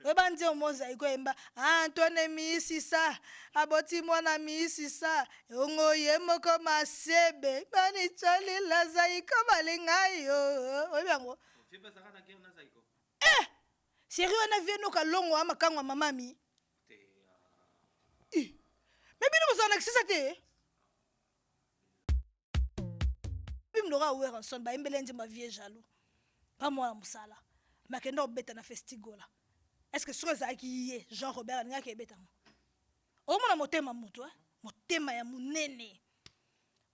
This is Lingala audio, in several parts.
Obanzi omozaiko emba Antoine misisa aboti mwana misisa ongo yemoko masebe bani chali la zaiko balingayo oyango sérieux na vie no kalongo ama kangwa mamami mais bino bozana kisisa te bimdora ower ensemble ba imbele nje ma vie jaloux pas moi musala makenda obeta na festigola. Est-ce que sur ça qui est Jean Robert nga ke beta o mona motema mutu motema ya munene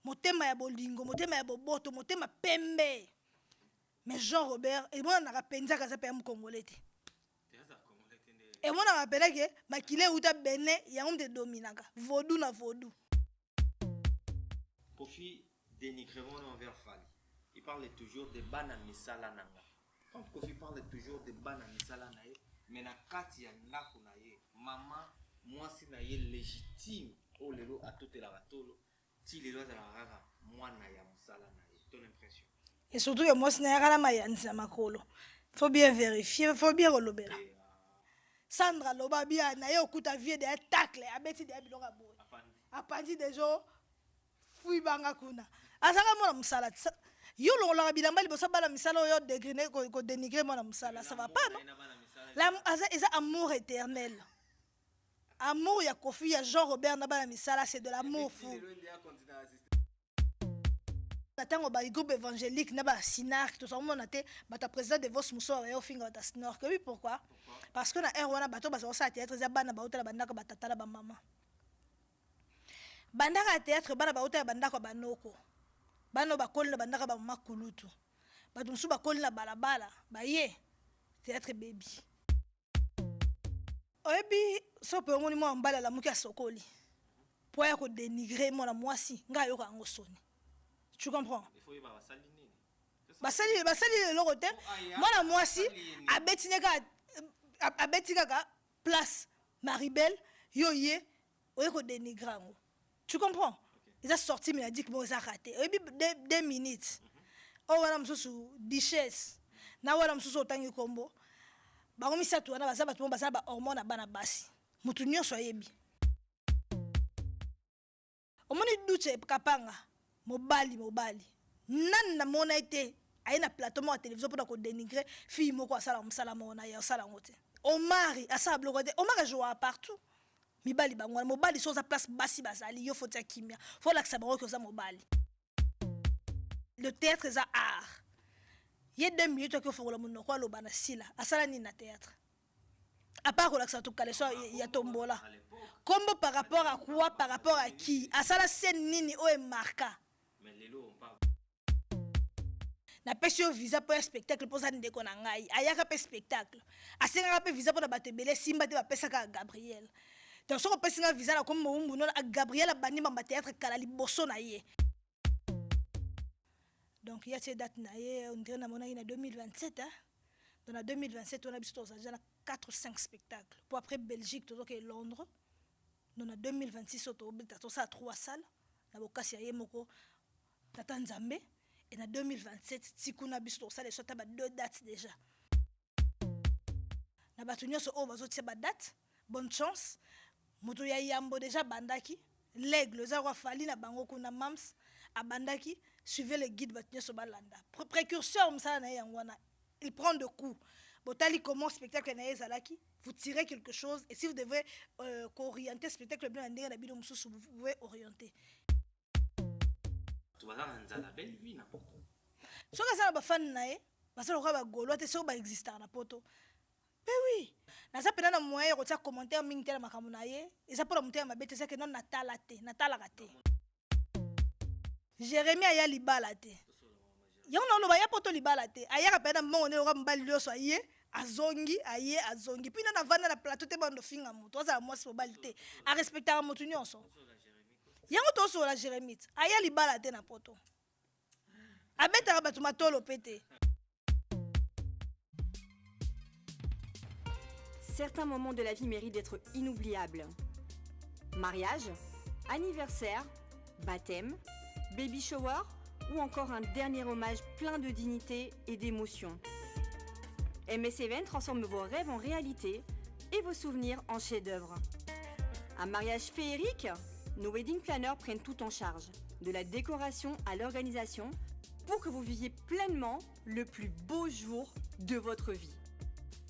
motema ya bolingo motema ya boboto motema pembe mais Jean Robert et moi na rapenza ka za pe mu congolais te et moi na rappela que makile uta bene ya on de dominaka vodou na vodou Kofi dénigrement envers Fali. Il parle toujours de bana misala nanga. Quand Kofi parle toujours de bana misala nae mais na kati ya ndako na ye mama mwasi na ye légitime o lelo atote la batolo ti lelo za la rara mwana ya musala na ye ton impression et surtout que moi na yaka na mayanza makolo faut bien vérifier faut bien relobela Sandra loba bien na ye okuta vie de tacle abeti de bilonga boy apandi dejo fui banga kuna asaka mona musala yo longola bilamba liboso bana misala yo dégriner ko dénigrer mona musala ça va pas non c'est amour éternel. Amour ya Kofi ya Jean Robert na bana misala c'est de l'amour fou. Natango ba groupe évangélique na ba sinar tout ça mona te bata président de vos muso ya ofinga bata snor que oui pourquoi? Parce que na air wana bato ba ça théâtre za bana ba utala bandaka batata ba maman. Bandaka théâtre bana ba utala bandaka banoko. Bano ba kolna bandaka ba makulutu. Bato musu ba kolna balabala ba ye théâtre baby. Oyebi so pe ngoni mo mbala la muki asokoli. Po ya ko dénigrer mona mwasi nga yo ka ngosoni. Tu comprends? il faut y ba basali nini basali le côté mona mwasi abeti kaka place Maribel yo ye oye ko dénigrer ngo. Tu comprends? Ils ont sorti mais a dit que moi ça raté. Oyebi 2 minutes. O wana msusu duchesse. Na wana msusu otangi kombo. Bango misatu wana baza bato baza ba hormone bana basi mutu nyonso ayebi omoni duche kapanga mobali nan na mona ete ayena plateau mo télévision pour ko dénigrer fille moko asala musala mona ya sala ngote Omari asala bloko te Omari joue partout mibali bango mobali so za place basi bazali yo faut kimia faut la que ça bango ko za mobali le théâtre est art. Il y a 2 minutes que faut le monde quoi le bana sila asala ni na théâtre à part que ça tout calé so ya tombola comme par rapport à quoi par rapport à qui asala scène nini o e marka mais lelo on parle na pesio visa pour un spectacle pour ça ndeko na ngai ayaka pe spectacle asenga pe visa pour na batebele simba te ba pesa ka Gabriel donc so ko pesa visa na comme mumbu no Gabriel abani ba théâtre kala liboso na ye. Donc il y a ces dates on dirait na mona ina 2027 hein. Dans la 2027 on a biso déjà 4 ou 5 spectacles. Pour après Belgique tout que Londres. Dans la 2026 on ça 3 salles. Na bokasi ya yemoko na Tanzambie et na 2027 tikuna biso ça les soit 2 dates déjà. Na batunyo so bazo tia ba date. Bonne chance. Moto ya yambo déjà bandaki. L'aigle za roi fali na bango kuna mams abandaki. Suivez le guide batunyo so balanda. Précurseur msala na yangwana. Il prend de coups. Botali comment spectacle na ezalaki, vous tirez quelque chose et si vous devez orienter spectacle bien ndenge na bino mususu vous pouvez orienter. Tu vas dans nzala belle vie na poto. So ka sala ba fan na e, ba sala ko ba golo te so ba exister na poto. Mais oui, na sa pena na moyen ko tia commentaire mingi tela makamu na ye, eza pour monter ma bête c'est que non natala te. Jérémie aya libala te. Yon no ba ya poto libala te ayaka pena mbongo ne ko mbali lyoso aye azongi puis na vanda na plateau te bando finga moto za moi so balite a respecter moto nyonso yango to so la Jérémite aya libala te na poto abeta ba tumatolo pété. Certains moments de la vie méritent d'être inoubliables. Mariage, anniversaire, baptême, baby shower ou encore un dernier hommage plein de dignité et d'émotion. MS Event transforme vos rêves en réalité et vos souvenirs en chef-d'œuvre. Un mariage féerique? Nos wedding planners prennent tout en charge, de la décoration à l'organisation, pour que vous viviez pleinement le plus beau jour de votre vie.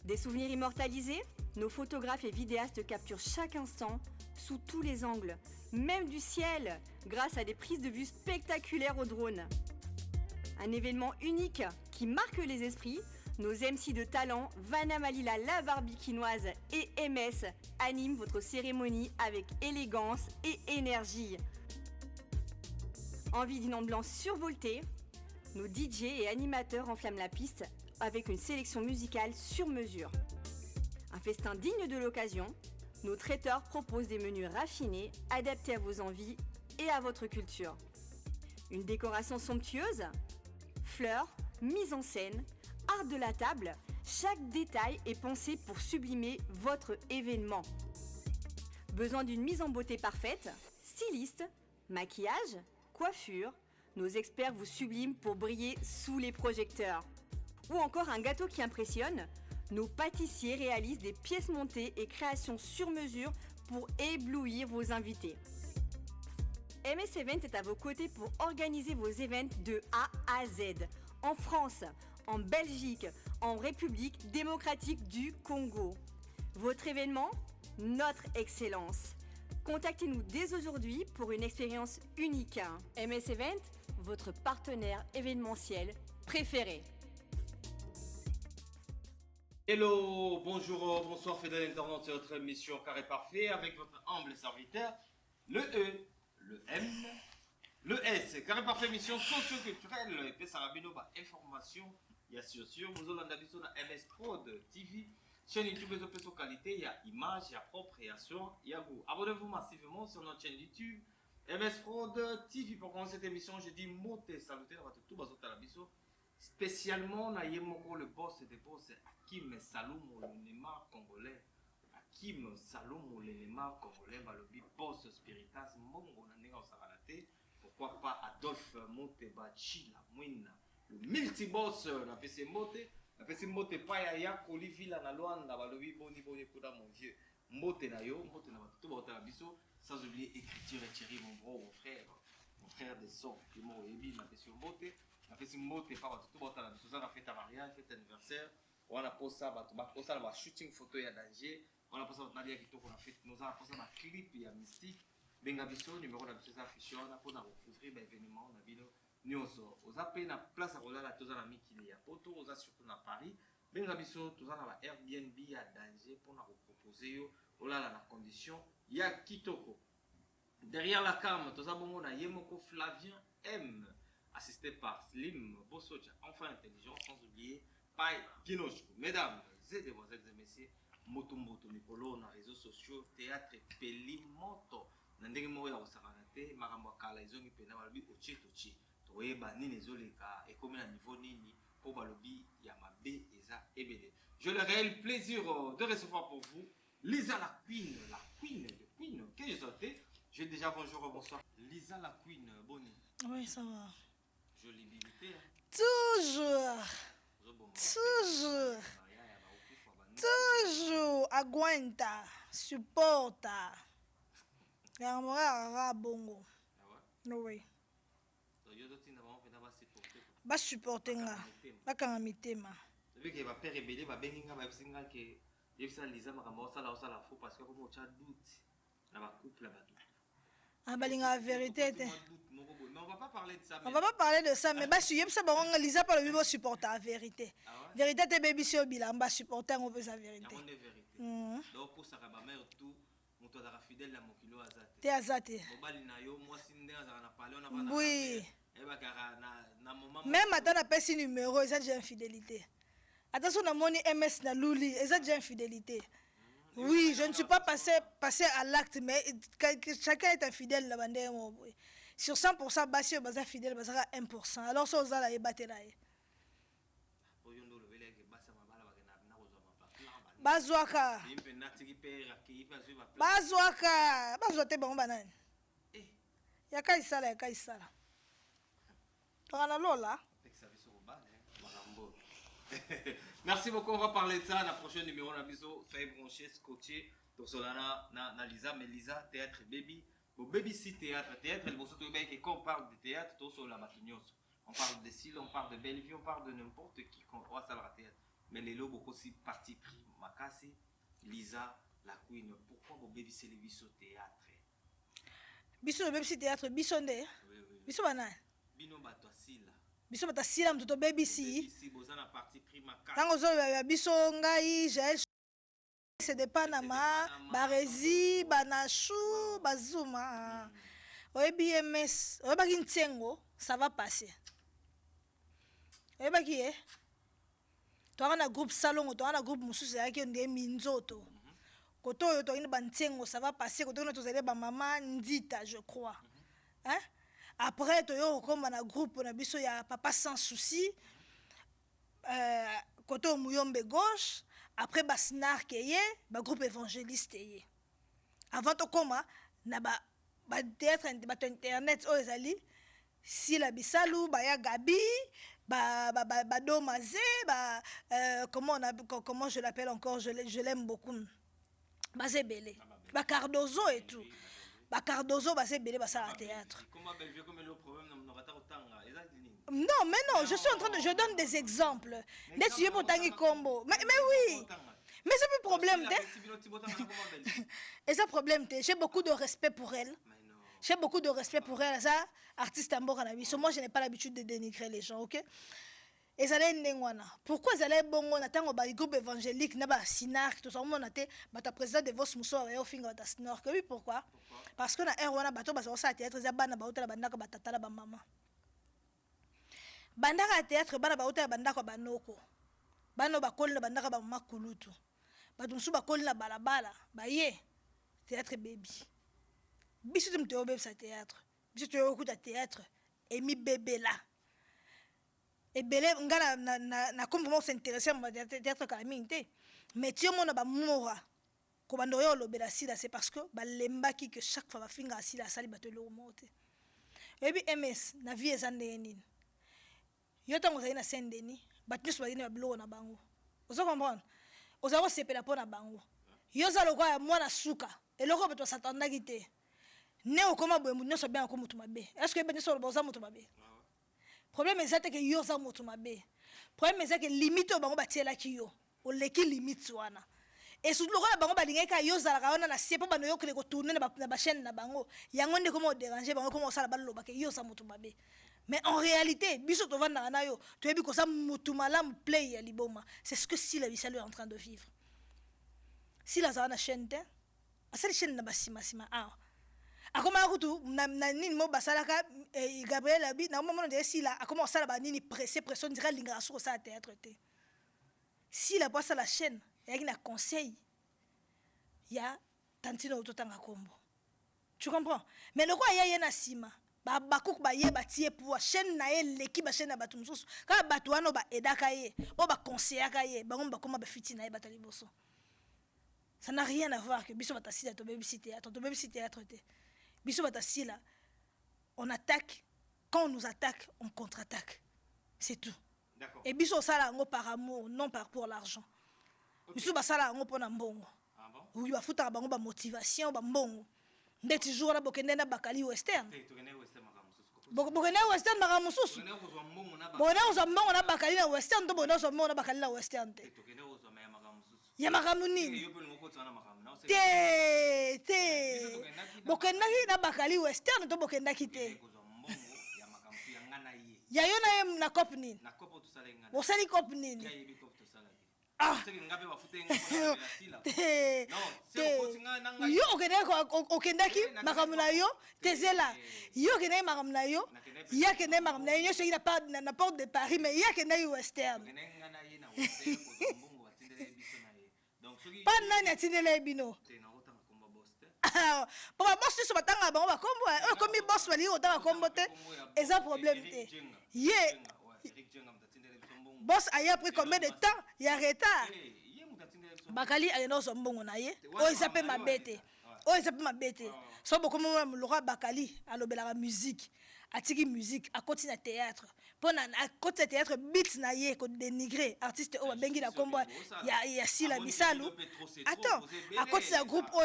Des souvenirs immortalisés? Nos photographes et vidéastes capturent chaque instant sous tous les angles, même du ciel, grâce à des prises de vue spectaculaires au drone. Un événement unique qui marque les esprits, nos MC de talent, Vanna Malila la barbikinoise et MS animent votre cérémonie avec élégance et énergie. Envie d'une ambiance survoltée? Nos DJ et animateurs enflamment la piste avec une sélection musicale sur mesure. Un festin digne de l'occasion, nos traiteurs proposent des menus raffinés, adaptés à vos envies et à votre culture. Une décoration somptueuse? Fleurs, mise en scène, art de la table, chaque détail est pensé pour sublimer votre événement. Besoin d'une mise en beauté parfaite? Styliste, maquillage, coiffure, nos experts vous subliment pour briller sous les projecteurs. Ou encore un gâteau qui impressionne? Nos pâtissiers réalisent des pièces montées et créations sur mesure pour éblouir vos invités. MS Event est à vos côtés pour organiser vos événements de A à Z. En France, en Belgique, en République démocratique du Congo. Votre événement? Notre excellence. Contactez-nous dès aujourd'hui pour une expérience unique. MS Event, votre partenaire événementiel préféré. Hello, bonjour, bonsoir fidèles internautes sur votre émission Carré Parfait avec votre humble serviteur, le E, le M, le S. Carré Parfait, émission socio-culturelle, et puis ça va bien information, il y a sûr, vous avez l'habitude de MS Prod TV, chaîne YouTube de plus qualité, il y a image, il y a propre, il y a son, il y a goût. Abonnez-vous massivement sur notre chaîne YouTube, MS Prod TV. Pour commencer cette émission, je dis moté, salutaire à tout bazota la biso. Spécialement, na yemoko le boss des boss, Hakim Saloum, le Neymar congolais. Hakim Saloum, le Neymar congolais, va le boss spiritas, mongo na nega osagalate. Pourquoi pas Adolphe Monteba Chila Mwina, le multiboss, na PC Mote. Na PC Mote pa ya ya Olivila na Luanda, va le boni boni kuda mon vieux. Mote na yo, Mote na tout bota la biso, sans oublier écriture et Thierry, mon bro, mon frère des sons, qui m'a ébi na PC Mote. Na fait mbote pas tout bota la biso, ça na fait ta mariage, fête anniversaire, on a posé ça ba shooting photo ya danger, on a posé na dia kitoko na fait nous a posé na clip ya mystique, benga biso numéro na biso ça affiché on a pour na recouvrir ba événement na bino nyonso, oza pe na place à rolala toza na mikili ya poto, oza surtout na Paris, benga biso toza na ba Airbnb ya danger pour na proposer yo olala na condition ya kitoko. Derrière la cam, toza bongo na Yemoko Flavien M, assisté par Slim Bossocha, enfin intelligent, sans oublier Pai Pinochko. Mesdames et demoiselles et messieurs, Motumboto Mikolo, na réseaux sociaux, théâtre Pelimoto, Nandenge Moya Osaranate, Maramba Kala, Izongi Pena, Balobi, Oche Tochi, Toeba, Nini Zoleka, et comme à niveau Nini, pour Balobi, Yamabe, Eza, Ebede. J'ai le réel plaisir de recevoir pour vous Lisa la Queen, que je sortais. J'ai déjà bonjour, bonsoir. Lisa la Queen, Boni. Oui, ça va. Jolibilité. Toujours. Aguenta, supporta. Yamora bongo. Oui. Ba supporter nga. Ba kanga mitema. Depuis que va père rebelle va benga va singa que yebisa Lisa makambo sala osala faux parce que comme tu as doute na ba couple là-bas. Ah balinga la vérité. Mais on va pas parler de ça. On va pas parler de ça, mais bah si yebisa bango Lisa pas le vivre supporter la vérité. Vérité te baby si obila mba supporter on veut sa vérité. Il y a vérité. Donc pour ça ba mère tout moto da fidèle la mokilo azate. Te azate. Mobali na yo moi sinde na parler on a pas. Oui. Et ba na moment même attends la personne numéro ça déjà infidélité. Attention na moni MS na Luli, ça déjà infidélité. Oui, je ne suis pas passé à l'acte, mais chacun est infidèle là-bas. Sur 100%, Bassi est fidèle, c'est 1%. Alors, ça, vous allez battre là. Bazouaka. Bazouate bon banane. Yaka isala. Tona lola. Merci beaucoup, on va parler de ça. La prochaine numéro, on a biso, fait brancher, scotché. Donc, on a Lisa, mais Lisa, théâtre, baby. Bon, baby, si théâtre. Théâtre, quand on parle de théâtre, tout sur la matignos. On parle de Sile, on parle de Bellevue, on parle de n'importe qui qu'on va à la théâtre. Mais les lobes aussi parti pris. Makasi, Lisa, la queen. Pourquoi vos baby c'est les biso théâtre? Biso le baby théâtre, biso nde. Oui. Biso banane. Bino bato asila. Biso bata sila mtoto baby si. Ici, bozana parti pris Makasi. Tango zo biso ngai Jaël c'est de Panama, Barezi, Banachou, Bazuma. Oyebi MS, oyeba ki ntengo, ça va passer. Oyeba ki to ana groupe salon, to ana groupe mususu ya ki nde minzoto. Koto yo to ina bantengo, ça va passer. Koto na to zele ba maman Ndita, je crois. Hein? Après to yo comme na groupe na biso ya papa sans souci. Koto Muyombe gauche. Après Basnar Keye, ba groupe évangéliste ye. Avant to koma na ba théâtre internet o ezali si la bisalu ba ya Gabi ba Domaze comment je l'appelle encore, je l'aime beaucoup. Bazebele, ba Cardozo et tout. Ba Cardozo bazebele ba ça théâtre. Comment Bellevue comme le problème non rata otanga. Non, mais non, je suis en train de je donne des exemples. Des sujets pour tangi combo. Mais oui. Mais c'est pas problème, et ça problème, j'ai beaucoup de respect pour elle. J'ai beaucoup de respect pour elle, ça artiste en Boranabi. Moi, je n'ai pas l'habitude de dénigrer les gens, ok? Et ça allait n'engwana. Pourquoi ça allait bon on attend au groupe évangélique n'a sinar tout ça on a été ta président de vos muso et au finger ta snor que oui pourquoi? Parce que na erwana bato ba ça théâtre za bana ba hôtel banda ka batata ba maman. Banda ka théâtre bana ba hôtel banda ka banoko. Bano ba kolna banda ka ba makulutu. Bato musu ba kolna balabala ba ye théâtre baby. Biso tum théo baby sa théâtre. Biso théo ku ta théâtre et mi bébé là. Et belé ngana na comme vraiment s'intéresser à théâtre calamité. Mais tu mon ba mora. Ko bando yo lobela sila c'est parce que ba lembaki que chaque fois ba finga sila sali bato lo monte. Et puis MS na vie ezande nini. Yo tango za na Saint-Denis, bato so ba na bilo na bango. Ozo comprendre? Ozo ko sepela pona bango. Yo za lokwa ya mwana suka. Eloko bato satandaki te. Ne okoma boye munyo so bien ko mutu mabe. Est-ce que ben so lo boza mutu mabe? Problème c'est que yo za mutu mabe. Problème c'est que limite o bango batiela ki yo. O leki limite wana. Et surtout le bango balingeka yo za la na siepo bano yo kle ko tourner na ba chaîne na bango. Yango nde komo déranger bango komo sala balo ba ke yo za mutu mabe. Mais en réalité, biso to vanda na yo, to ebi ko sa mutu malam play ya liboma. C'est ce que si la Bissau est en train de vivre. Si la zana chaîne te, asali chaîne na basima sima ah. Akoma kutu na nini mo basalaka Gabriel Abi na moment de si la akoma sala ba nini pression dira linga sur ça théâtre te. Si la passe à la chaîne, il y a un conseil. Il y a tantino autotanga kombo. Tu comprends? Mais le quoi il y a na sima. Ba kouk ba ye ba tie pour chaîne na ye l'équipe ba chaîne na batu mususu. Ka batu wana ba edaka ye, o ba conseiller ka ye, ba ngomba koma ba fiti na ye batali boso. Ça n'a rien à voir que biso batasila to baby théâtre, to baby théâtre te. Biso batasila on attaque, quand on nous attaque, on contre-attaque. C'est tout. D'accord. Et biso sala ngo par amour, non par pour l'argent. Biso ba sala ngo pona mbongo. Ah bon? Oui, ba futa ba ngo ba motivation ba mbongo. Ndeti jour na bokende na bakali western. Bokende western maka mususu. Bona uza mbongo na bakali na western to bona uza mbongo na bakali na western te. Ya makamu nini? Te. Bokende na bakali western to bokende kite. Ya yo na na cop nini? Bosali cop nini? Ah. Yo okendaki makambo na yo tezela yo okendaki makambo na yo ya kendaki makambo na yo nyonso eki na porte de Paris mais ya kendaki western pa nani atindela bino po babosi nyonso batanga bango bakombo oyo komi bosi balingi kotanga kombo te eza problème te ye boss a pris combien de temps? Il y a retard. Bakali a une mbongo na ye. Oh il s'appelle ma bête. Oh il s'appelle ma bête. So beaucoup le roi Bakali a l'obéla la musique. atiki musique akoti na théâtre pona akoti na théâtre beat na ye ko dénigrer artiste o bengi na kombo ya sila bisalu attends akoti na groupe o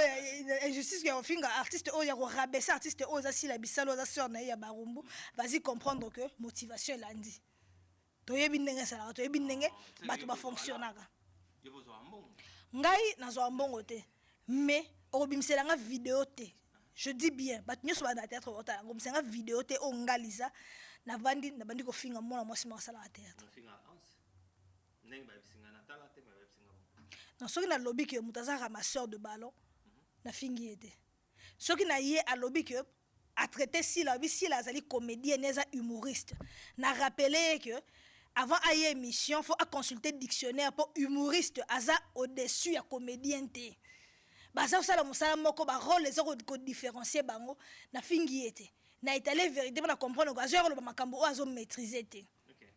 injustice ya ofinga artiste o ya ko rabaisser artiste o za sila bisalu za sœur na ye ya barumbu vas-y comprendre que motivation elandi toyebi ndenge sala toyebi ndenge bato ba fonctionnaka ngai nazwa mbongo te mais obimisela nga vidéo te. Je dis bien, bato nyoso ba na théâtre ota ngom senga vidéo te o ngaliza na bandi ko finga mona mwasi ma sala théâtre. Non, soki na lobby que mutaza ramasseur de ballon na fingi ete. Soki na ye a lobby que a traité si la azali comédien neza humoriste. Na rappeler que avant aye émission faut a consulter dictionnaire pour humoriste aza au-dessus ya comédien te. Baza osala musala moko ba rôle les autres ko différencier bango na fingi ete na étaler vérité na comprendre ko azero lo makambo o azo maîtriser te.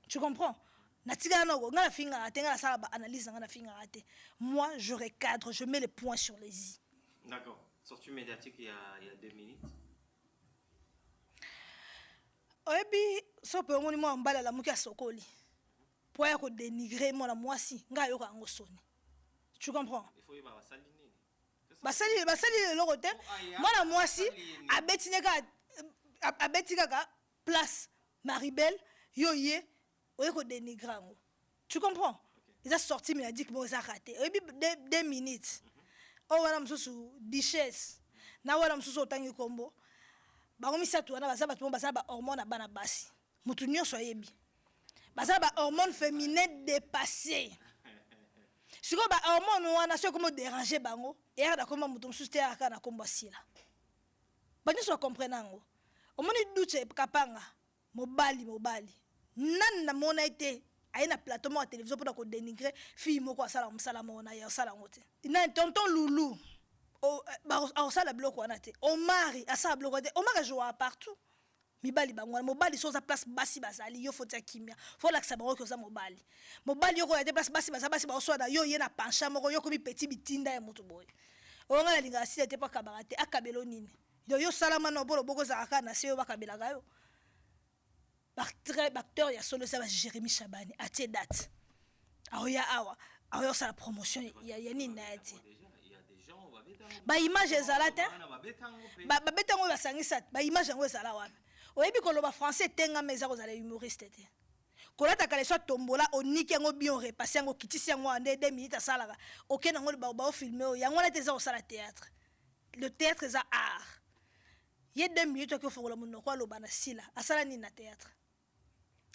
Tu comprends? Na tika na ko ngala finga atenga la sala ba analyse ngana finga ate. Moi je recadre, je mets les points sur les i. D'accord. Sortie médiatique il y a 2 minutes. Oyebi so pe ngoni mo mbala la muki asokoli. Pour ya ko dénigrer moi la mwasi nga yo ka ngosoni. Tu comprends? Il faut y avoir ça. Basali le côté mwana mwasi abeti kaka place Maribel yoye oye ko dénigrer ngo. Tu comprends? Ils ont sorti mais a dit que bon ça raté. Et puis 2 minutes. Oh wana msusu duchesse. Na wana msusu otangi kombo. Ba komisa tu wana bazaba tu bazaba hormone bana basi. Mutu nyonso yebi. Bazaba hormone féminin dépassé. Si vous avez un hormone, on a comment déranger bango. Et on a comment mouton souster à la combo sila. Bani soit comprenant. Au moins il doute kapanga. Mobali. Nan na mona été. Aïe na plateau à télévision pour dénigrer. Fille moko salam on a ya salam ote. Na tonton loulou. Au sala bloc on a té. Au mari à sa bloc on mari joue partout. Mibali bangwana mobali so za place basi bazali yo faut kimia faut la sabango ko za mobali yo ko ya place basi ba so da yo ye na pancha moko yo ko bi petit bitinda ya moto boy o ngala linga si ete pa kabarate akabelo nini yo salama no bolo boko za aka na se yo bakabela ga yo acteur ya solo ça va Jérémy Chabani à tes date awa ça la promotion ya nini na ati ba image ezalate ba betango ba sangisa ba image ngo ezala wapi oyebi koloba français tenga meza kozala humoriste te kolata kale so tombola oniki yango bien repasser yango kitisi yango ande 2 minutes asalaka okena ngo ba filmer yango la teza osala théâtre le théâtre est art ye 2 minutes ko fokola monoko aloba na sila asala nini na théâtre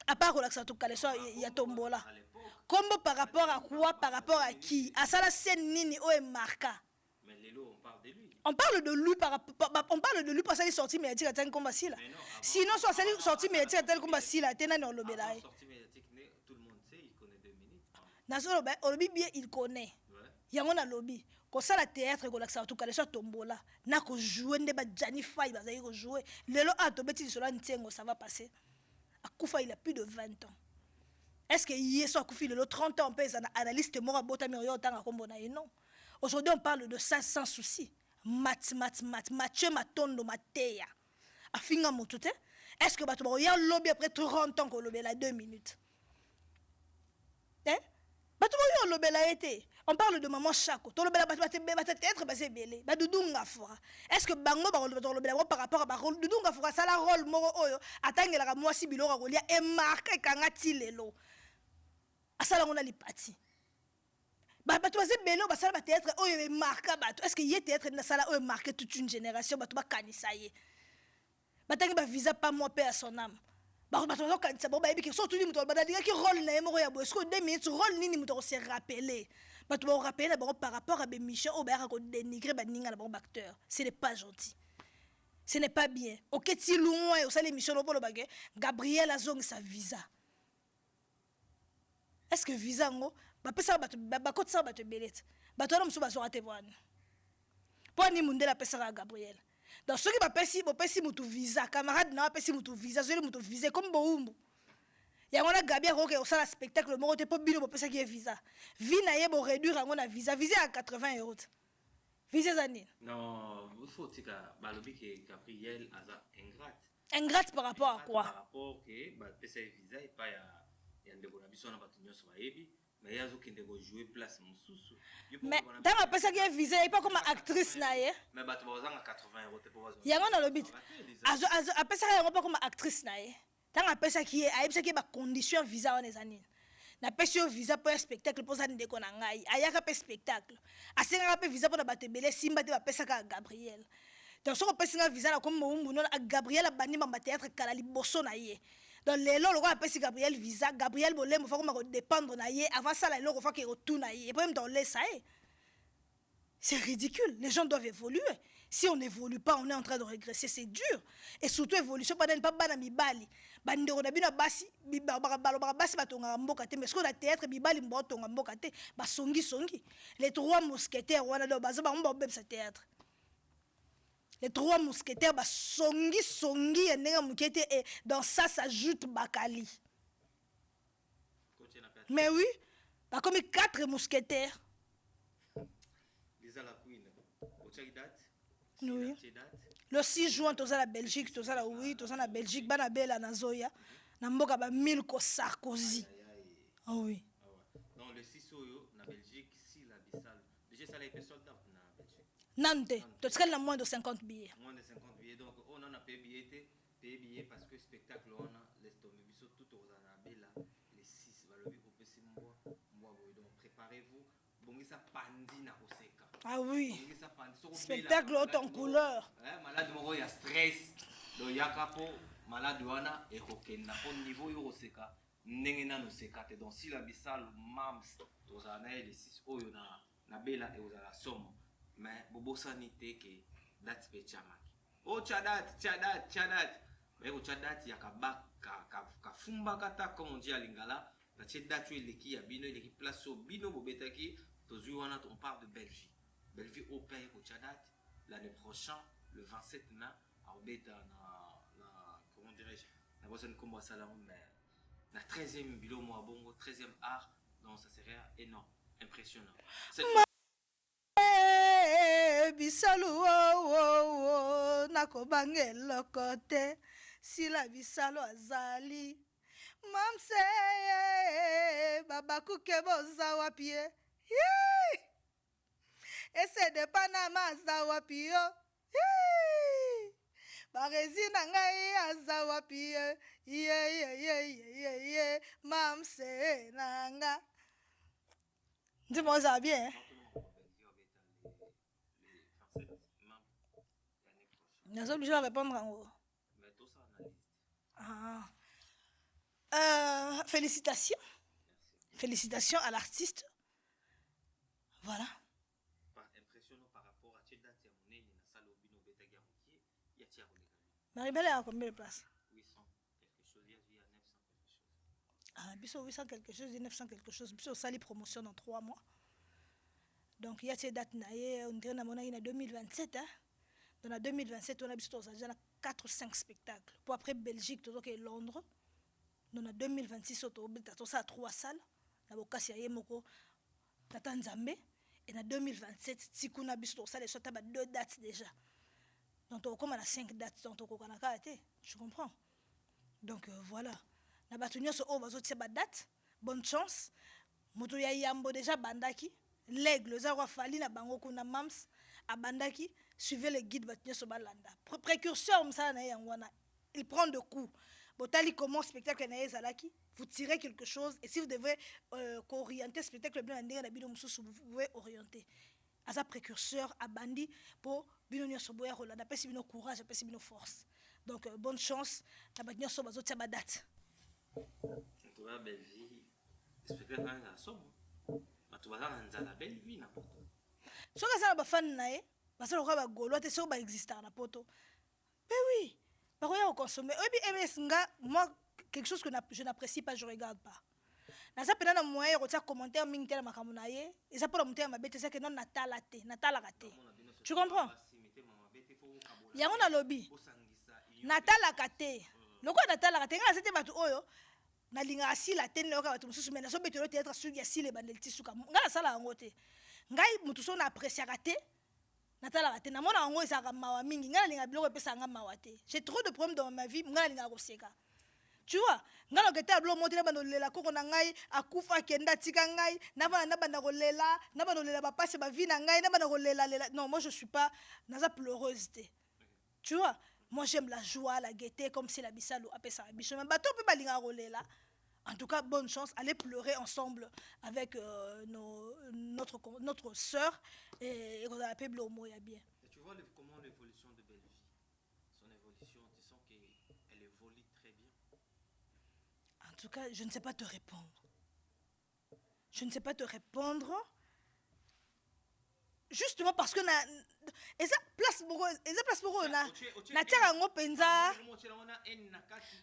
à part kolaksa to kale so ya tombola kombo par rapport à quoi par rapport à qui asala scène nini o e marka. On parle de lui on parle de lui parce qu'il est sorti médiatique à tel comme Basila. Sinon soit sorti médiatique à tel comme Basila, tena no lobela. Sorti médiatique tout le monde sait, il connaît 2 minutes. Nazo lobe, o lobi bien il connaît. Yango na lobby. Ko sala théâtre ko laksa to kale so tombola. Na ko jouer nde ba Jani Fay bazali ko jouer. Lelo ato beti cela ntengo ça va passer. Akufa il a plus de 20 ans. Est-ce que hier soit Akufi le 30 ans pèse un analyste mora bota mériot tanga kombo na non. Aujourd'hui on parle de ça sans souci. Mathieu Matondo Matéa. Afinga moutouté. Est-ce que bato ya lobby après 30 ans ko lobby la 2 minutes? Hein? Bato ya lobby la été. On parle de maman Chako. To lobby la peut-être basé belé. Ba dudunga fora. Est-ce que bango ba lobby la par rapport à ba rôle dudunga fora ça la rôle moro oyo atangela ka mwasi bilora ko lia e marqué kanga tilelo. Asala ngona lipati. Bato bazé belé ba sala ba théâtre oyo marqué bato. Est-ce que y théâtre na sala oyo marqué toute une génération bato ba kanisa ye. Batangi ba visa pas moi paix à son âme. Bato zo kanisa bo ba ebi ki so tuni muto ba dinga ki rôle na yemo ya bo. Est-ce que 2 minutes rôle nini muto se rappeler. Bato ba rappeler par rapport à Bémichon ou ba ko dénigrer ba ninga na bon acteur. Ce n'est pas gentil. Ce n'est pas bien. OK ti loin au sale émission lo bagé Gabriel azong sa visa. Est-ce que visa ngo ba pesa bato ba kotsa bato belete. Bato na muso ba so raté bwana. Po ni mundela pesa ka Gabriel. Donc ceux qui ba pesi mutu visa camarade na pesi mutu visa zeli mutu visa comme boumbu. Ya ngona Gabi a ko sala spectacle moko te po bino bo pesa ki visa. Vina ye bo réduire ngona visa à 80 €. Visa zani. Non, il faut tika balobi que Gabriel aza ingrate. Ingrate par rapport à quoi? Par rapport que pesa visa et pas ya ndeko na biso na bato nyonso bayebi mais yazo kende ko jouer place mususu. Mais tant que pesa que visa et pas comme actrice na ye. Mais bato bazanga 80 € te pour bazo. Yango na lobit. Azo apesa yango pas comme actrice na ye. Tant que pesa qui est ayebisa que ba condition visa on ezanine. Na pesi yo visa pour un spectacle pour ça ndeko na ngai. Ayaka pe spectacle. Asenga pe visa pour na bato belé simba te ba pesa ka Gabriel. Donc si on pesi nga visa na comme mumbu no Gabriel abandi ma théâtre kala liboso na ye. Donc les lots le pesi Gabriel visa, Gabriel bolem faut comme dépendre na ye avant ça la lo faut que retourne na ye. Et même dans les ça. C'est ridicule. Les gens doivent évoluer. Si on n'évolue pas, on est en train de régresser, c'est dur. Et surtout évolution pas bana mibali. Bandero na bino basi, basi batonga mboka te, mais ce qu'on a théâtre mibali mbotonga mboka te, ba songi. Les trois mousquetaires wana do baza ba mbo sa théâtre. Les trois mousquetaires ba songi enenga mukete et dans ça s'ajoute Bakali. Mais oui, ba comme 4 mousquetaires. Lisa la queen. Oui. Le 6 juin, tu as la Belgique, tu as la oui, tu as la Belgique, bana bela na Zoya, na mboka ba Milko Sarkozy. Ah oui. Donc le 6 oyo na Belgique, si la Bissal. Déjà ça les soldats na Belgique. Nante, tu as moins de 50 billets. Moins de 50 billets. Donc on a payé billet parce que spectacle on a laisse tomber biso tout aux anabela les 6 va lever pour passer moi donc préparez-vous. Bongisa pandi na Oseka. Ah oui. Spectacle haute en couleur. Malade moko ya stress. Donc yakapo malade wana et kokenda au niveau yo Oseka. Ndenge na Oseka te donc si la Bissal mams aux années les 6 oyo na bela et aux la somme. Mais bobo sanité que date pe chamaki. Oh chadat. Mais au chadat yakaba ka fumba kata comme on dit à Lingala. La date eleki ya bino eleki place au bino bobetaki. On parle de Belgique. Belgique au pays au Tchadat l'année prochaine, le 27 na comment dirais-je, la prochaine combat salon mais la 13e bilo moi bongo 13e art donc ça serait énorme, impressionnant. Bisalu nako bangelo kote sila bisalu azali mamse baba kukebo zawapie. Ese de Panama azawapio. Barezi na ngai azawapio. Mamse nanga. Dis-moi ça bien. Nous sommes obligés de répondre en haut. Félicitations. Félicitations à l'artiste. Voilà. Impressionnant par rapport à Tchedat et Moné, il y a une salle au Bino Betagi à Moutier, il y a Thierry Légali. Maribel a combien de places? 800 quelque chose, il y a 900 quelque chose. Ah, biso 800 quelque chose, 900 quelque chose. Biso sali promotion dans 3 mois. Donc il y a ces dates, on dirait que 2027. Hein? Dans la 2027, on a déjà 4 ou 5 spectacles. Pour après Belgique, tout et Londres. Dans la 2026, on a 3 salles. On a Tata Nzambe. Et en 2027, si on a biso ça, les 2 dates déjà. Donc on a 5 dates, donc on a arrêté. Tu comprends? Donc voilà. Na batunyo so bazo teba date. Bonne chance. Moto ya yambo déjà bandaki. L'aigle za wa fali na bango kuna mams abandaki. Suivez le guide batunyo so balanda. Précurseur msala na yangwana. Il prend de coups. Botali comment spectacle na ezalaki. Vous tirez quelque chose et si vous devez orienter spectacle bien ndenge na bino mususu vous pouvez orienter. Asa précurseur abandi pour bino nyoso boya rolanda pesi bino courage pesi bino force. Donc bonne chance na ba nyoso bazo tia ba date. Tu vois belle vie. Spectacle na somme. Ba tu baza na nzala belle vie na poto. Soka sana ba fan na e, basa lo ba golo te so ba exister na poto. Mais oui, ba ko ya consommer. Obi MS nga moi quelque chose que je n'apprécie pas, je regarde pas. Na ça pendant moyen de commentaire ming tel makambo na ye, et ça pour la monter ma bête c'est que non natala raté. Tu comprends? Ya on a lobby. Natala raté. Loko natala raté nga c'était batu oyo. Na linga asi la tene loka batu mususu mena so betelo théâtre sur ya si le bandel tisuka. Nga la sala ngote. Ngai mutu so na apprécier raté. natalaka te namona yango ezalaka mawa mingi ngai nalinga biloko epesanga mawa te. J'ai trop de problèmes dans ma vie ngai nalinga koseka. Tu vois, nga na kete ablo monte na bando lela koko na ngai akufa kenda tika ngai na banda kolela na bando lela ba passe ba vie na ngai na banda kolela lela. Non, moi je suis pas naza pleureuse te. Tu vois, moi j'aime la joie, la gaieté comme si la bisalo apesa biso mais bato pe balinga kolela. En tout cas, bonne chance, allez pleurer ensemble avec notre sœur et on a appelé Blomo ya bien. Et tu vois comment l'évolution de Belle Vie, son évolution, tu sens qu'elle évolue très bien. En tout cas, je ne sais pas te répondre. Je ne sais pas te répondre. Justement parce que eza place beaucoup na tiaka ngo penza.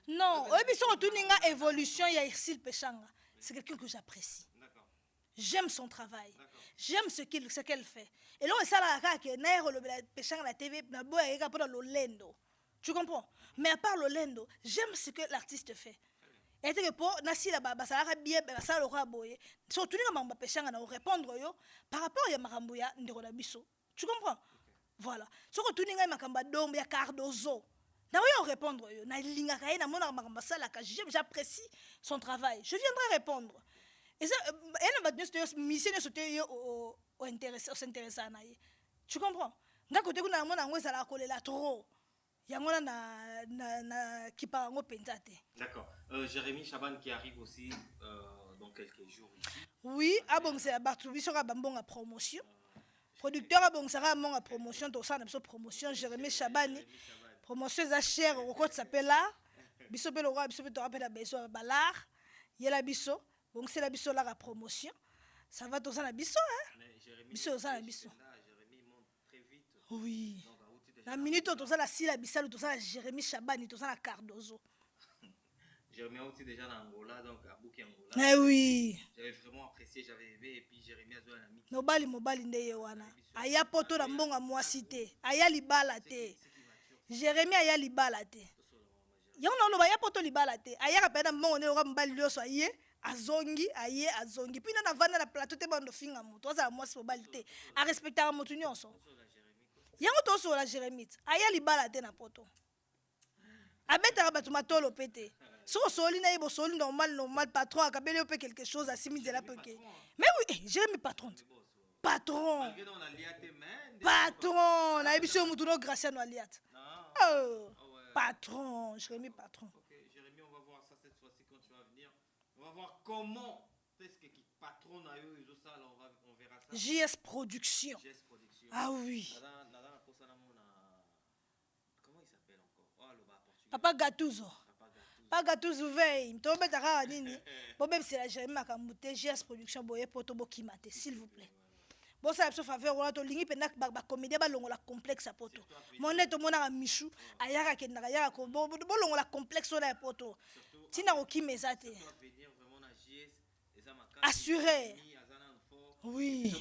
Non, oyebi so tuninga évolution ya Irsil Pechanga. C'est quelqu'un que j'apprécie. J'aime son travail. J'aime ce qu'elle fait. Et là, ça la que na relobela Pechanga la TV na boya eka pour l'olendo. Tu comprends? Mais à part l'olendo, j'aime ce que l'artiste fait. Et que pour nasi la baba ça bien ça le roi boye surtout nga mamba peshanga na répondre yo par rapport ya makambo ya ndeko na biso tu comprends voilà soko tuninga makamba dombe ya Cardozo na yo répondre yo na linga kaye na mona makamba sala ka j'apprécie son travail je viendrai répondre et ça elle va dire mission ne sauter yo au intéressé s'intéresser na ye tu comprends nga côté kuna mona ngo ça la kolela trop. D'accord. Jérémy Chaban qui arrive aussi dans quelques jours ici. Oui, c'est la Bartoubi sera bon promotion. Producteur a bon sera bon à promotion, tout ça n'a promotion. Jérémy Chaban, promotion est chère au côté s'appelle là. Biso pe le roi, biso pe te rappelle la biso balar. Yela biso, bon c'est la biso là la promotion. Ça va tout ça la biso hein. Biso ça la biso. Jérémy monte très vite. Oui. La minute où tu as la Sila Bissal, tu as Jérémy Chabani, tu as la Cardozo. Jérémy aussi déjà en Angola, donc à Bouki Angola. Eh oui. J'avais vraiment apprécié, j'avais aimé, et puis Jérémy a joué un ami. Nobali mobali ndeye wana. Aya poto na mbonga mwasi te. Aya libala te. Jérémy aya libala te. Yon na loba ya poto libala te. Aya kapena mbongo ne loka mbali lyoso aye. Azongi. Puis na vanda na plateau te bando finga moto. Oza mwasi mobali te. A respecter moto nyonso. Yango to so la Jérémie aya libala te na poto abeta ba tumatolo pété so soli na yebo soli normal patron akabeli pe quelque chose à simi de la peke mais oui Jérémie patron na ebiso mutu no gracia no aliat patron Jérémie patron. OK Jérémie on va voir ça cette fois-ci quand tu vas venir on va voir comment est-ce que qui patron na yo izo ça on verra ça. JS Production. Ah oui. Comment il s'appelle encore? Oh, le bas portugais. Papa Gattuso veille. To beta ka nini? Bo même c'est la Jérémy Makamute JS Production boye poto bo kimate s'il vous plaît. Bon ça absolument faveur on to lingi penak ba comédie ba longola complexe à poto. Moneto mona michou ayaka kendaka yaka ko bo longola complexe on a poto. Tina ko kimeza te. Assuré. Oui.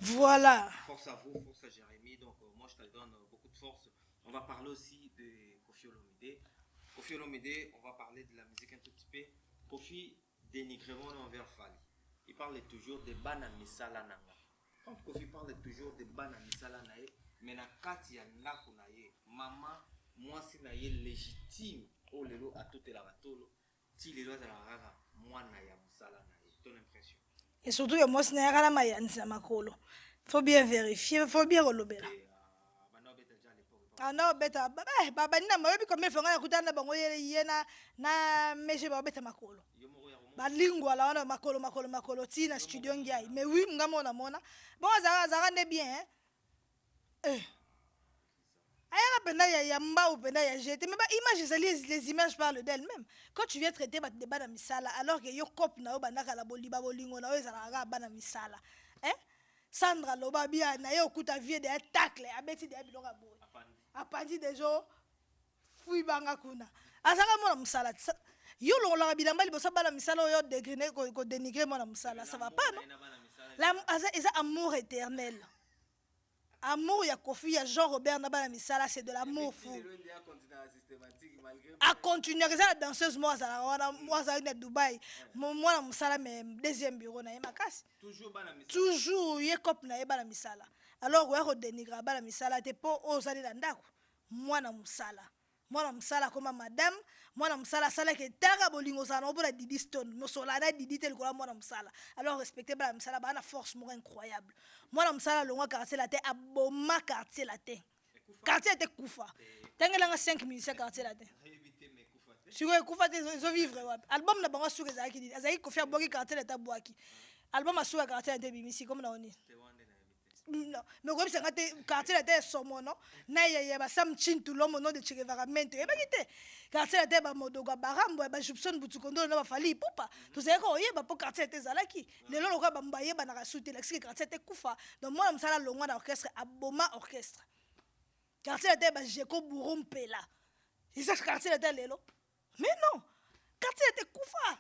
Voilà. Force à vous, force à Jérémy. Donc, moi, je te donne beaucoup de force. On va parler aussi de Koffi Olomide. Koffi Olomide, on va parler de la musique un tout petit peu. Koffi dénigrement envers Fali. Il parle toujours de Bana Misala Nanga. Quand Koffi parle toujours de Bana Misala Nae, mais na kati ya ndako na ye, maman, moi si na ye légitime, oh lelo a tout la batolo, ti lelo za la rara, moi na ya Misala Nae. Ton impression? Et surtout que moi, ce n'est pas la mayanse à ma colo. Il faut bien vérifier, il faut bien relever. Ah non, beta, baba, nina, ma comme il faut que tu aies bango yena na meje ba beta makolo. Ba lingua la ona makolo tina studio ngai. Mais oui, ngamona mona. Bon azara ne bien hein. Aya penda ya mba ou penda ya jeté mais image les images parlent d'elles-mêmes. Quand tu viens traiter ba débat na misala alors que yo cop na yo banaka la boliba bolingo na yo ezala ba na misala. Hein? Sandra loba bien na yo kuta vie de tacle abeti de biloko boy. Apandi dejo fui banga kuna. Azaka mona misala. Yo longola bilamba liboso bana misala yo dégriner ko dénigrer mona misala, ça va pas non? La eza amour éternel. Amour ya Koffi ya Jean Robert Nabana Misala c'est de l'amour fou. A continuer la danseuse moi à Dubaï. Moi na Misala mais deuxième bureau na makasi. Toujours yé cop na bana Misala. alors oya kodénigre bana misala te mpo oyo ozali na ndako mwana mosala koma madame mwana mosala asalaki etaka bolingo ozala nango mpona Didi Stone mosola na Didi te likolo ya mwana mosala alors respecte bana misala bana force moko incroyable mwana mosala alongwa quartier la te aboma quartier la te quartier te kufa tangelanga 5 minutes ya quartier la te siko ekufa te ezovivre wapi album na bango suki ezalaki nini azalaki kofi abwaki quartier la te abwaki album asuki ya quartier la te bimisi comme na oni non mais comme ça quand quartier la terre somono na ya ba sam chintu lomo no de chirevaramento e bakite quartier la terre ba modoga barambo ba jupson butukondo na ba fali pupa to c'est ko yeba po quartier la terre zalaki lelo loka ba mbaye ba na kasute la quartier la terre kufa donc moi msala longwa na orchestre aboma orchestre quartier la terre ba jeko burompela c'est ça quartier la terre lelo mais non quartier la terre kufa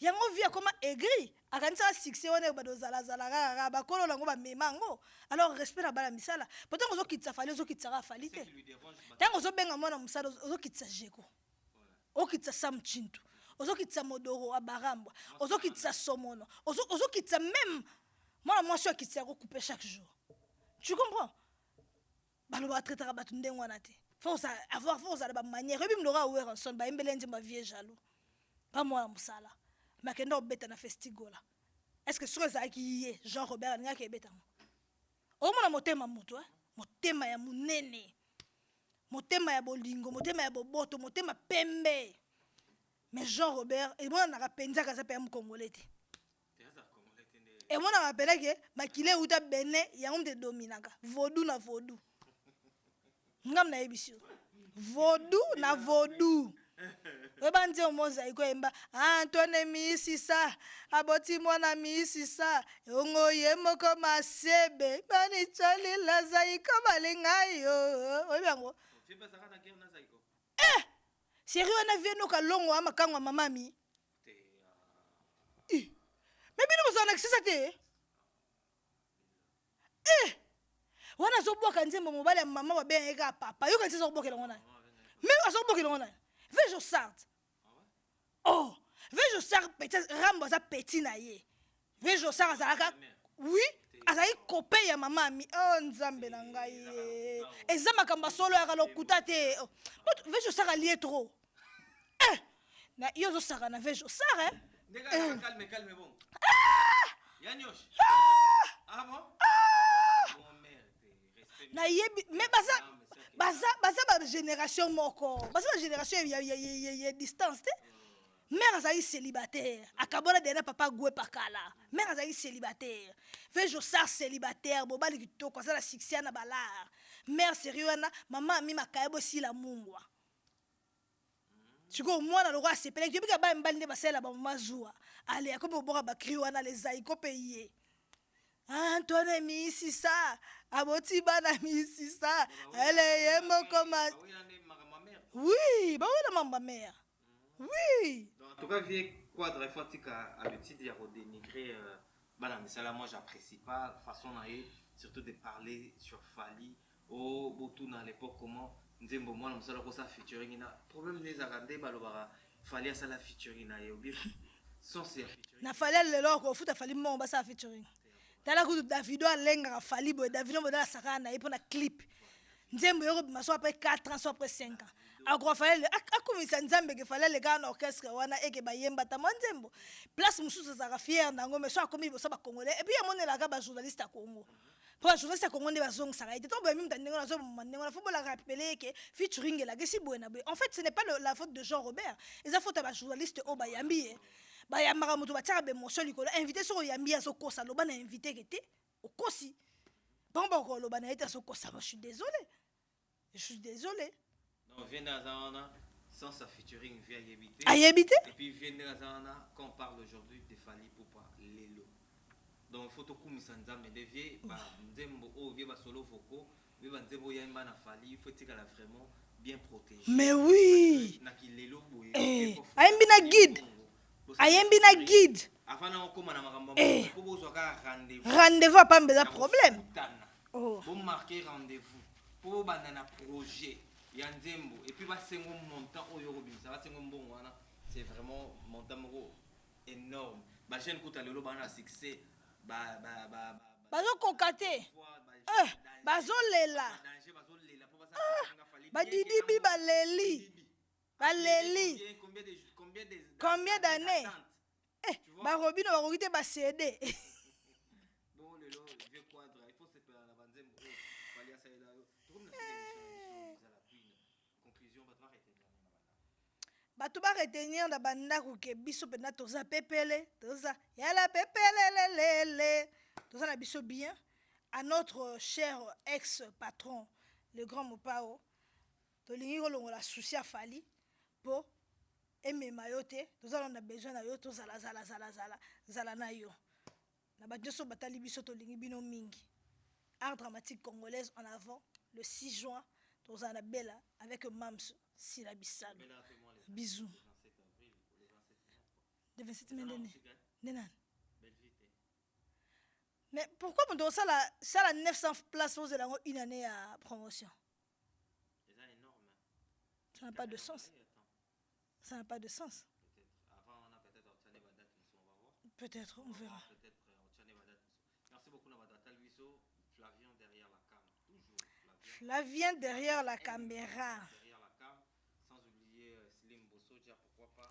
yango via comme aigri akanisa succès wana ba dozala zala ba kolo lango ba memango alors respect na bala misala pourtant ozo kitsa fali ozo kitsa fali te tango ozo benga mwana musala ozo kitsa jeko o kitsa sam chintu ozo kitsa modoro abarambwa ozo kitsa somono ozo kitsa même mwana mwasi kitsa ko couper chaque jour tu comprends balo ba traiter ba tunde ngwana te faut avoir ba manière bim lora ower son ba imbelenge ma vie jaloux pas mwana musala makenda obeta na festigola est-ce que sur ezalaki ye Jean Robert alingaki ebetango omona motema mutu motema ya munene motema ya bolingo motema ya boboto motema pembe mais Jean Robert emona na kapenza kaza pe ya mukongolais te emona mapeleke makile uta bene yango mte dominaka vodou na vodou ngam na yebisio vodou na vodou webanze omoza iko emba Antoine misisa aboti mwana misisa ongo yemoko masebe bani chali la zaiko balingayo oyango sérieux na vieno ka longo ama kangwa mamami mais bino mozana kisisa te wana zoboka nzembo mobali ya mama wa ben eka papa yo kanisa zoboka ngona mais azoboka ngona Vejo Sard. Oh, Vejo Sard petit rambo za petit na ye. Vejo Sard azalaka oui, azali copain ya mama mi. Oh nzambe na ngai. Eza makamba solo ya lokuta te. Vejo Sard ali trop. Na yo zo sara na Vejo Sard Calme bon. Yanyosh. Bon? Na yebi mais baza génération moko baza génération ya distance te mère azali célibataire akabona dena papa gwe pakala mère azali célibataire Vejo Sard célibataire bobali kitoko azala succès na balar mère sérieux na mama mi makayebo si la mungwa siko mwana lokwa sepele kibika ba mbali nde basela ba mazua ale akobe boka ba kriwa na les aiko payer Antoine misisa aboti bana misisa ele yemoko ma oui ba wona mama mère oui en tout cas vie quadre fatika habitude ya dénigrer bana misala moi j'apprécie pas façon na surtout de parler sur Fali au botu na l'époque comment nzembo mwana musala ko sa featuring na problème les arandé balobara Fali ça la featuring na ye bien sans c'est featuring na Fali lelo ko futa Fali mo ba sa featuring tala ku Davido alenga Fali boy Davido mo dala sakana ipo na clip nzembo yoko bimaso après 4 ans soit après 5 ans agro Fali akomisa nzambe ke Fali le gana orchestre wana eke bayemba ta nzembo place mususu za fier nango mais so akomi boso ba congolais et puis amonela ka ba journaliste à Congo pour journaliste à Congo ne bazong ça été to ba mimi tandengo na so mandengo na faut la rappeler que featuring la gesi boena en fait ce n'est pas la faute de Jean Robert ils a faute à ba journaliste o bayambi ba ya mara mutu ba tara be motion likolo invité sur yambi aso kosa loba na invité kete okosi bon ko loba na été aso kosa je suis désolé non vient dans sans sa featuring via yebité et puis vient dans quand on parle aujourd'hui de Fali Poupa lelo donc faut to kumisa nzambe devie ba nzembo o vie ba solo voko vie ba nzembo ya mba na Fali faut tika la vraiment bien protégé mais oui na kilelo boye ayembi na guide avant na okoma na makambo ko bozwa ka rendez-vous pas mbeza problème bon marquer rendez-vous pour banda na projet ya nzembo et puis ba sengo montant oyo ko bimisa ba sengo mbongo wana c'est vraiment montant moko énorme ba chaîne kuta lelo bana succès bazo kokate bazolela danger bazolela po basala fali badidibi baleli combien d'années barobino bakoki te basede bon lelo vieux quadre il faut se faire la banzembo fali asalela tout na conclusion bato baretenir na bandako ke biso mpena toza pepele toza yala pepelelelele toza na biso bien à notre cher ex-patron le grand Mopao tolingi kolongola susi ya fali mpo emema yo te tozala na besoin na yo tozala na yo na bato nyonso batali biso tolingi bino mingi art dramatique congolaise en avant le 6 juin tozala na bela avec Mams Sila Bissalo bisous le 27 mai nena mais pourquoi on doit ça la 900 places vous avez une année à promotion c'est énorme ça n'a pas de sens ça n'a pas de sens avant on a peut-être obtenu la date on va voir peut-être on verra peut-être obtenu la date merci beaucoup na batata Luiso Flavien derrière la cam toujours Flavien derrière la caméra sans oublier Slim Bosoja pourquoi pas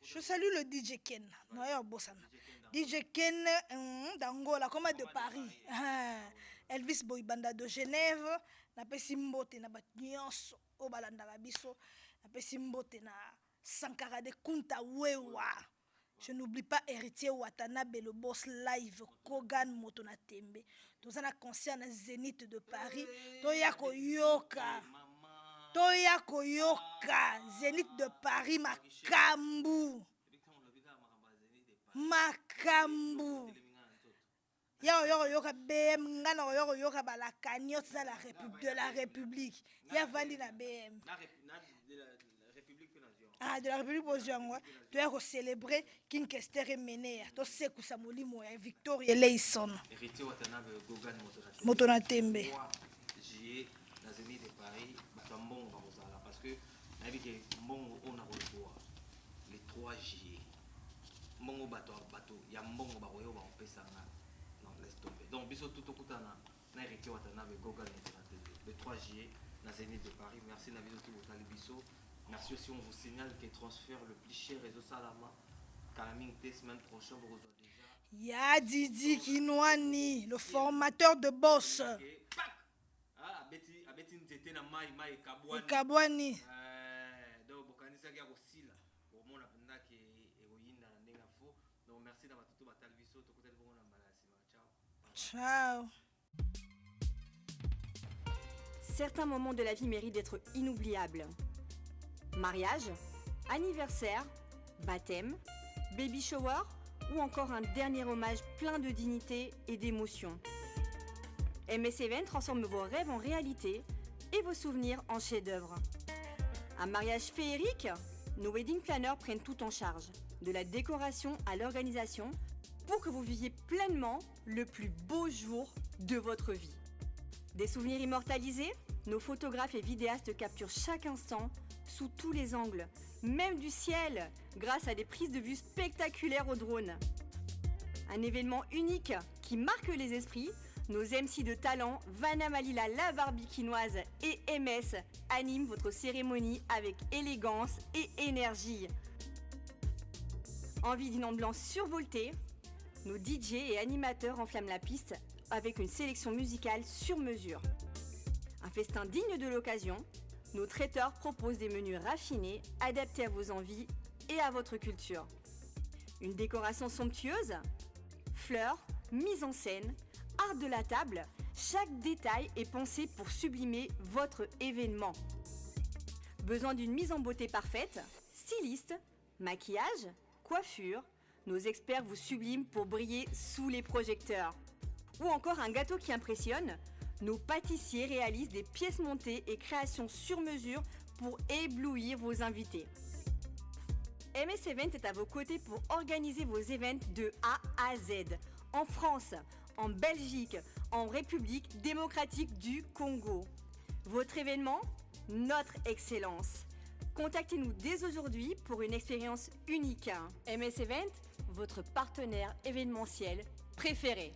je salue le DJ Ken Noya Bossana DJ Ken d'Angola comme de Paris Elvis Boybanda de Genève napesi mbote na batnyonso o balandaka biso napesi mbote na Sankara de Kunta Wewa je n'oublie pas héritier Watanabe le boss live Kogan Motona Tembe toza na concert na Zénith de Paris toya koyoka Zénith de Paris makambu ya yoka BM ngana yoka balakani de la République ya vandi na BM de la République bozangwa toya ko célébrer King Kester Menea to sekusa molimo ya Victoria Leison héritier Watanabe Gogan Motona Tembe na Zénith de Paris batambongo bazala parce que nabi ke mbongo on a revoir les 3 juillet mbongo bato ya mbongo bakoyo ba opesanga non laisse tomber donc biso tout okutana na héritier Watanabe Gogan le 3 juillet na Zénith de Paris merci na biso tout botali biso merci aussi on vous signale que transfert le plus cher réseau salama Kalaming T semaine prochaine vous reçoit déjà ya Didi Kinwani le formateur de boss abeti nzete na mai kabwani donc bokanisa kia kosila bomona penda ke eroyinda na ndenge fo donc merci na batutu batali biso tokutali bongo na mbala sima ciao Certains moments de la vie méritent d'être inoubliables. Mariage, anniversaire, baptême, baby shower ou encore un dernier hommage plein de dignité et d'émotion. MS Event transforme vos rêves en réalité et vos souvenirs en chefs-d'œuvre. Un mariage féerique, nos wedding planners prennent tout en charge, de la décoration à l'organisation, pour que vous viviez pleinement le plus beau jour de votre vie. Des souvenirs immortalisés, nos photographes et vidéastes capturent chaque instant sous tous les angles, même du ciel, grâce à des prises de vue spectaculaires au drone. Un événement unique qui marque les esprits. Nos MC de talent, Vanna Malila, la Barbikinoise et MS animent votre cérémonie avec élégance et énergie. Envie d'une ambiance survoltée, nos DJ et animateurs enflamment la piste avec une sélection musicale sur mesure. Un festin digne de l'occasion, nos traiteurs proposent des menus raffinés, adaptés à vos envies et à votre culture. Une décoration somptueuse, fleurs, mise en scène, art de la table, chaque détail est pensé pour sublimer votre événement. Besoin d'une mise en beauté parfaite, styliste, maquillage, coiffure, nos experts vous subliment pour briller sous les projecteurs. Ou encore un gâteau qui impressionne, nos pâtissiers réalisent des pièces montées et créations sur mesure pour éblouir vos invités. MS Event est à vos côtés pour organiser vos événements de A à Z, en France, en Belgique, en République démocratique du Congo. Votre événement, notre excellence. Contactez-nous dès aujourd'hui pour une expérience unique. MS Event, votre partenaire événementiel préféré.